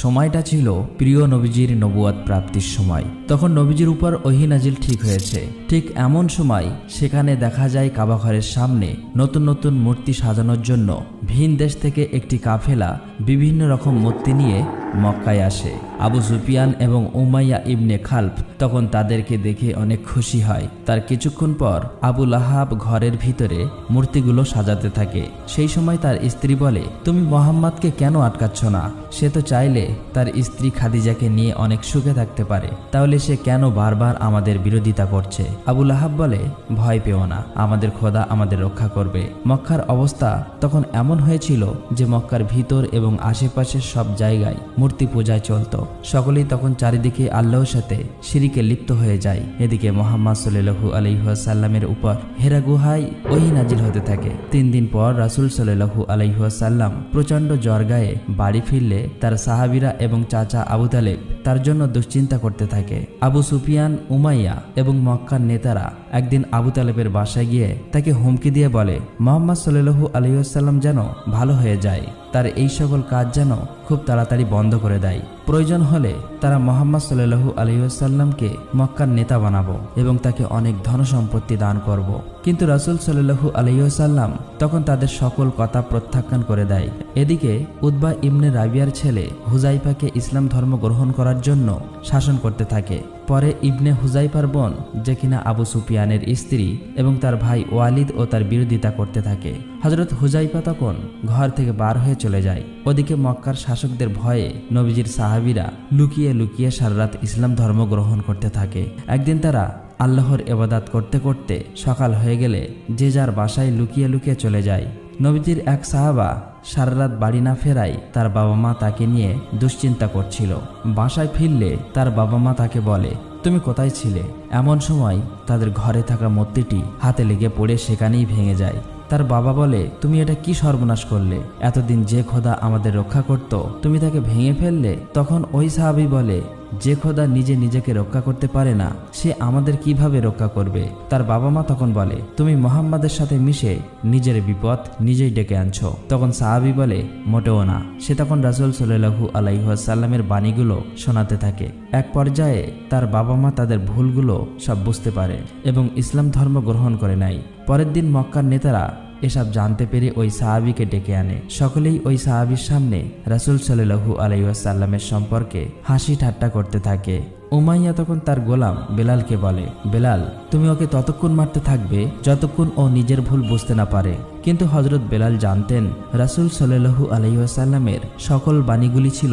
সময়টা ছিল প্রিয় নবীজির নবুয়ত প্রাপ্তির সময়। তখন নবীজির উপর ওহী নাজিল ঠিক হয়েছে। ঠিক এমন সময় সেখানে দেখা যায় কাবাঘরের সামনে নতুন নতুন মূর্তি সাজানোর জন্য ভিন দেশ থেকে একটি কাফেলা বিভিন্ন রকম মূর্তি নিয়ে মক্কায় আসে। আবু সুফিয়ান এবং উমাইয়া ইবনে খালফ তখন তাদেরকে দেখে অনেক খুশি হয়। তার কিছুক্ষণ পর আবু লাহাব ঘরের ভিতরে মূর্তিগুলো সাজাতে থাকে। সেই সময় তার স্ত্রী বলে, তুমি মোহাম্মদকে কেন আটকাচ্ছ না? সে তো চাইলে তার স্ত্রী খাদিজাকে নিয়ে অনেক সুখে থাকতে পারে, তাহলে সে কেন বারবার আমাদের বিরোধিতা করছে? আবু লাহাব বলে, ভয় পেও না, আমাদের খোদা আমাদের রক্ষা করবে। মক্কার অবস্থা তখন এমন হয়েছিল যে মক্কার ভিতর এবং আশেপাশের সব জায়গায় মূর্তি পূজায় চলত। সকলেই তখন চারিদিকে আল্লাহর সাথে শিরিকে লিপ্ত হয়ে যায়। এদিকে মুহাম্মদ সাল্লাল্লাহু আলাইহি ওয়াসাল্লামের উপর হেরা গুহায় ওহী নাজিল হতে থাকে। 3 দিন পর রাসূল সাল্লাল্লাহু আলাইহি ওয়াসাল্লাম প্রচণ্ড জ্বর গায়ে বাড়ি ফিরলে তার সাহাবীরা এবং চাচা আবু তালেব তার জন্য দুশ্চিন্তা করতে থাকে। আবু সুফিয়ান, উমাইয়া এবং মক্কার নেতারা একদিন আবু তালেবের বাসায় গিয়ে তাকে হুমকি দিয়ে বলে, মুহাম্মদ সাল্লাল্লাহু আলাইহি ওয়াসাল্লাম যেন ভালো হয়ে যায়, তার এই সকল কাজ যেন খুব তাড়াতাড়ি বন্ধ করে দেয়। প্রয়োজন হলে তারা মুহাম্মদ সাল্লাল্লাহু আলাইহি ওয়াসাল্লামকে মক্কার নেতা বানাবো এবং তাকে অনেক ধনসম্পত্তি দান করব। কিন্তু রাসূল সাল্লাল্লাহু আলাইহি ওয়াসাল্লাম তখন তাদের সকল কথা প্রত্যাখ্যান করে দেয়। এদিকে উতবা ইবনে রাবিয়ার ছেলে হুজাইফাকে ইসলাম ধর্ম গ্রহণ করার জন্য শাসন করতে থাকে। পরে ইবনে হুজাইফার বোন, যে কিনা আবু সুফিয়ানের স্ত্রী, এবং তার ভাই ওয়ালিদ ও তার বিরোধিতা করতে থাকে। হযরত হুজাইফা তখন ঘর থেকে বার হয়ে চলে যায়। ওদিকে মক্কার শাসকদের ভয়ে নবীজির সাহাবীরা লুকিয়ে লুকিয়ে সারারাত ইসলাম ধর্ম গ্রহণ করতে থাকে। একদিন তারা আল্লাহর ইবাদত করতে করতে সকাল হয়ে গেলে যে যার বাসায় লুকিয়ে লুকিয়ে চলে যায়। নবীজির এক সাহাবা সারারাত বাড়ি না ফেরায় তার বাবা মা তাকে নিয়ে দুশ্চিন্তা করছিল। বাসায় ফিরলে তার বাবা মা তাকে বলে, তুমি কোথায় ছিলে? এমন সময় তাদের ঘরে থাকা মূর্তিটি হাতে লেগে পড়ে সেখানেই ভেঙে যায়। তার বাবা বলে, তুমি এটা কি সর্বনাশ করলে? এতদিন যে খোদা আমাদের রক্ষা করত, তুমি তাকে ভেঙে ফেললে। তখন ওই সাহাবী বলে, যে খোদা নিজে নিজেকে রক্ষা করতে পারে না, সে আমাদের কিভাবে রক্ষা করবে? তার বাবা মা তখন বলে, তুমি মুহাম্মাদের সাথে মিশে নিজের বিপদ নিজেই ডেকে আনছো। তখন সাহাবী বলে, মোটেও না। সে তখন রাসূল সাল্লাল্লাহু আলাইহি ওয়াসাল্লামের বাণীগুলো শোনাতে থাকে। এক পর্যায়ে তার বাবা মা তাদের ভুলগুলো সব বুঝতে পারে এবং ইসলাম ধর্ম গ্রহণ করে নেয়। পরের দিন মক্কার নেতারা এসব জানতে পেরে ওই সাহাবীকে ডেকে আনে। সকলেই ওই সাহাবীর সামনে রাসূল সাল্লাল্লাহু আলাইহি ওয়াসাল্লামের সম্পর্কে হাসি ঠাট্টা করতে থাকে। উমাইয়া তখন তার গোলাম বেলালকে বলে, বেলাল, তুমি ওকে ততক্ষণ মারতে থাকবে যতক্ষণ ও নিজের ভুল বুঝতে না পারে। কিন্তু হযরত বেলাল জানতেন রাসূল সাল্লাল্লাহু আলাইহি ওয়াসাল্লামের সকল বাণীগুলি ছিল